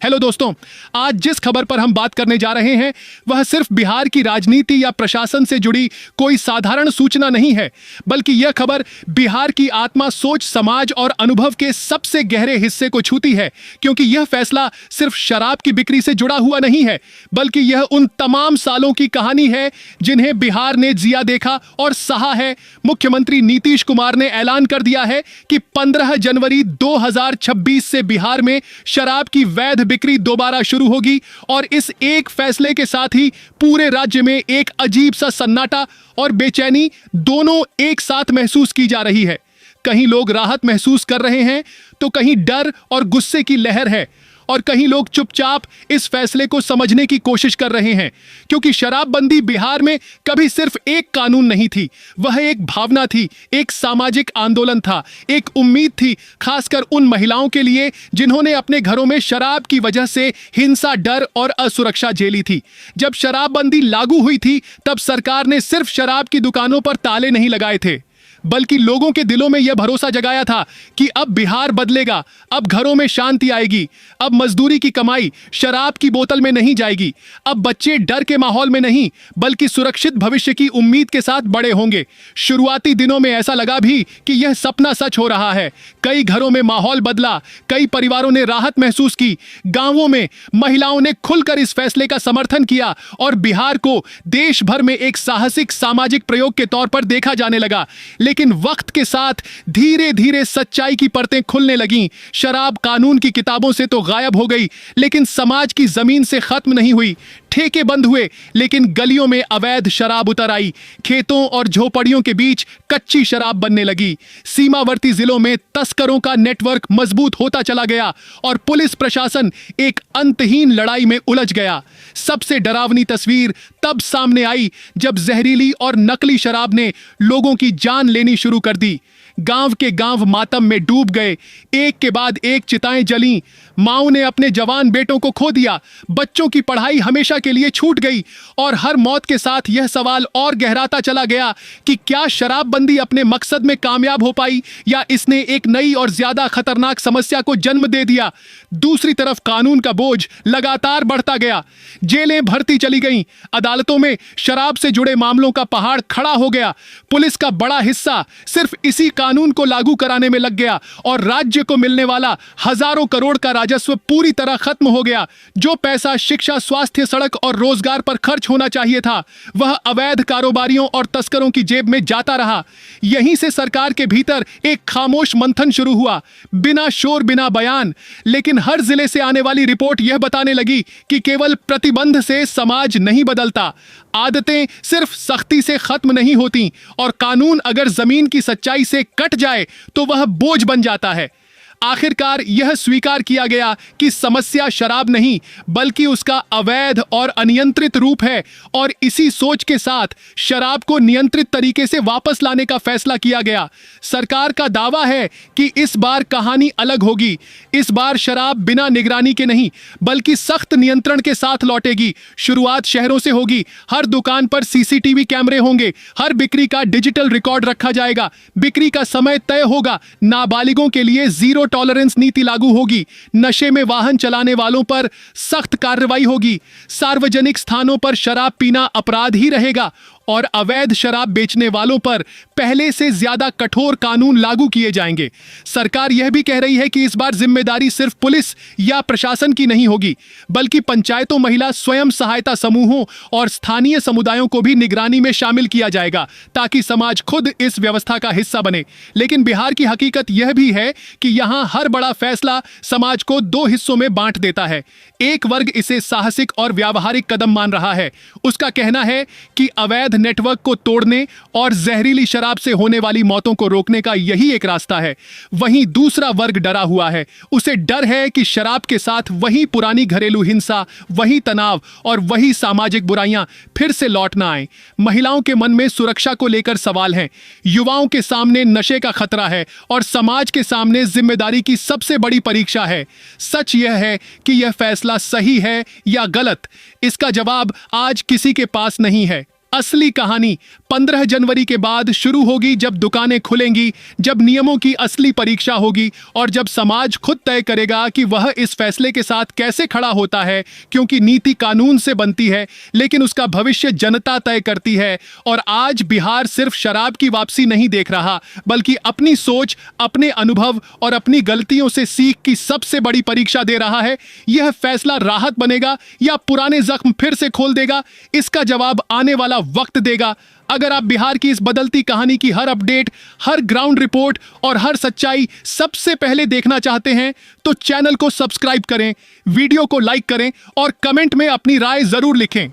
Hello दोस्तों, आज जिस खबर पर हम बात करने जा रहे हैं वह सिर्फ बिहार की राजनीति या प्रशासन से जुड़ी कोई साधारण सूचना नहीं है, बल्कि यह खबर बिहार की आत्मा, सोच, समाज और अनुभव के सबसे गहरे हिस्से को छूती है। क्योंकि यह फैसला सिर्फ शराब की बिक्री से जुड़ा हुआ नहीं है, बल्कि यह उन तमाम सालों की कहानी है जिन्हें बिहार ने जिया देखा और सहा है। मुख्यमंत्री नीतीश कुमार ने ऐलान कर दिया है कि 15 जनवरी 2026 से बिहार में शराब की वैध बिक्री दोबारा शुरू होगी और इस एक फैसले के साथ ही पूरे राज्य में एक अजीब सा सन्नाटा और बेचैनी दोनों एक साथ महसूस की जा रही है। कहीं लोग राहत महसूस कर रहे हैं तो कहीं डर और गुस्से की लहर है और कहीं लोग चुपचाप इस फैसले को समझने की कोशिश कर रहे हैं। क्योंकि शराबबंदी बिहार में कभी सिर्फ एक कानून नहीं थी, वह एक भावना थी, एक सामाजिक आंदोलन था, एक उम्मीद थी, खासकर उन महिलाओं के लिए जिन्होंने अपने घरों में शराब की वजह से हिंसा, डर और असुरक्षा झेली थी। जब शराबबंदी लागू हुई थी तब सरकार ने सिर्फ शराब की दुकानों पर ताले नहीं लगाए थे, बल्कि लोगों के दिलों में यह भरोसा जगाया था कि अब बिहार बदलेगा, अब घरों में शांति आएगी, अब मजदूरी की कमाई शराब की बोतल में नहीं जाएगी, अब बच्चे डर के माहौल में नहीं बल्कि सुरक्षित भविष्य की उम्मीद के साथ बड़े होंगे। शुरुआती दिनों में ऐसा लगा भी कि यह सपना सच हो रहा है। कई घरों में माहौल बदला, कई परिवारों ने राहत महसूस की, गांवों में महिलाओं ने खुलकर इस फैसले का समर्थन किया और बिहार को देश भर में एक साहसिक सामाजिक प्रयोग के तौर पर देखा जाने लगा। लेकिन वक्त के साथ धीरे धीरे सच्चाई की परतें खुलने लगीं। शराब कानून की किताबों से तो गायब हो गई, लेकिन समाज की जमीन से खत्म नहीं हुई। ठेके बंद हुए, लेकिन गलियों में अवैध शराब उतर आई। खेतों और झोपड़ियों के बीच कच्ची शराब बनने लगी। सीमावर्ती जिलों में तस्करों का नेटवर्क मजबूत होता चला गया और पुलिस प्रशासन एक अंतहीन लड़ाई में उलझ गया। सबसे डरावनी तस्वीर तब सामने आई जब जहरीली और नकली शराब ने लोगों की जान लेनी शुरू कर दी। गांव के गांव मातम में डूब गए। एक के बाद एक चिताएं जलीं। माओं ने अपने जवान बेटों को खो दिया। बच्चों की पढ़ाई हमेशा के लिए छूट गई और हर मौत के साथ यह सवाल और गहराता चला गया कि क्या शराबबंदी अपने मकसद में कामयाब हो पाई या इसने एक नई और ज्यादा खतरनाक समस्या को जन्म दे दिया। दूसरी तरफ कानून का बोझ लगातार बढ़ता गया। जेलें भरती चली गईं। अदालतों में शराब से जुड़े मामलों का पहाड़ खड़ा हो गया। पुलिस का बड़ा हिस्सा सिर्फ इसी कानून को लागू कराने में लग गया और राज्य को मिलने वाला हजारों करोड़ का राजस्व पूरी तरह खत्म हो गया। जो पैसा शिक्षा, स्वास्थ्य, सड़क और रोजगार पर खर्च होना चाहिए था, वह अवैध कारोबारियों और तस्करों की जेब में जाता रहा। यहीं से सरकार के भीतर एक खामोश मंथन शुरू हुआ, बिना शोर, बिना बयान। लेकिन हर जिले से आने वाली रिपोर्ट यह बताने लगी कि केवल प्रतिबंध से समाज नहीं बदलता। आदतें सिर्फ सख्ती से खत्म नहीं होती और कानून अगर जमीन की सच्चाई से कट जाए तो वह बोझ बन जाता है। आखिरकार यह स्वीकार किया गया कि समस्या शराब नहीं बल्कि उसका अवैध और अनियंत्रित रूप है और इसी सोच के साथ शराब को नियंत्रित तरीके से वापस लाने का फैसला किया गया। सरकार का दावा है कि इस बार कहानी अलग होगी। इस बार शराब बिना निगरानी के नहीं बल्कि सख्त नियंत्रण के साथ लौटेगी। शुरुआत शहरों से होगी। हर दुकान पर सीसीटीवी कैमरे होंगे। हर बिक्री का डिजिटल रिकॉर्ड रखा जाएगा। बिक्री का समय तय होगा। नाबालिगों के लिए जीरो टॉलरेंस नीति लागू होगी। नशे में वाहन चलाने वालों पर सख्त कार्रवाई होगी। सार्वजनिक स्थानों पर शराब पीना अपराध ही रहेगा और अवैध शराब बेचने वालों पर पहले से ज्यादा कठोर कानून लागू किए जाएंगे। सरकार यह भी कह रही है कि इस बार जिम्मेदारी सिर्फ पुलिस या प्रशासन की नहीं होगी, बल्कि पंचायतों, महिला स्वयं सहायता समूहों और स्थानीय समुदायों को भी निगरानी में शामिल किया जाएगा ताकि समाज खुद इस व्यवस्था का हिस्सा बने। लेकिन बिहार की हकीकत यह भी है कि यहाँ हर बड़ा फैसला समाज को दो हिस्सों में बांट देता है। एक वर्ग इसे साहसिक और व्यावहारिक कदम मान रहा है। उसका कहना है कि अवैध नेटवर्क को तोड़ने और जहरीली शराब से होने वाली मौतों को रोकने का यही एक रास्ता है। वहीं दूसरा वर्ग डरा हुआ है। उसे डर है कि शराब के साथ वही पुरानी घरेलू हिंसा, वही तनाव और वही सामाजिक बुराइयां फिर से लौट ना आए। महिलाओं के मन में सुरक्षा को लेकर सवाल हैं। युवाओं के सामने नशे का खतरा है और समाज के सामने जिम्मेदारी की सबसे बड़ी परीक्षा है। सच यह है कि यह फैसला सही है या गलत, इसका जवाब आज किसी के पास नहीं है। असली कहानी 15 जनवरी के बाद शुरू होगी, जब दुकानें खुलेंगी, जब नियमों की असली परीक्षा होगी और जब समाज खुद तय करेगा कि वह इस फैसले के साथ कैसे खड़ा होता है, क्योंकि नीति कानून से बनती है लेकिन उसका भविष्य जनता तय करती है। और आज बिहार सिर्फ शराब की वापसी नहीं देख रहा, बल्कि अपनी सोच, अपने अनुभव और अपनी गलतियों से सीख की सबसे बड़ी परीक्षा दे रहा है। यह फैसला राहत बनेगा या पुराने जख्म फिर से खोल देगा, इसका जवाब आने वाला वक्त देगा। अगर आप बिहार की इस बदलती कहानी की हर अपडेट, हर ग्राउंड रिपोर्ट और हर सच्चाई सबसे पहले देखना चाहते हैं तो चैनल को सब्सक्राइब करें, वीडियो को लाइक करें और कमेंट में अपनी राय जरूर लिखें।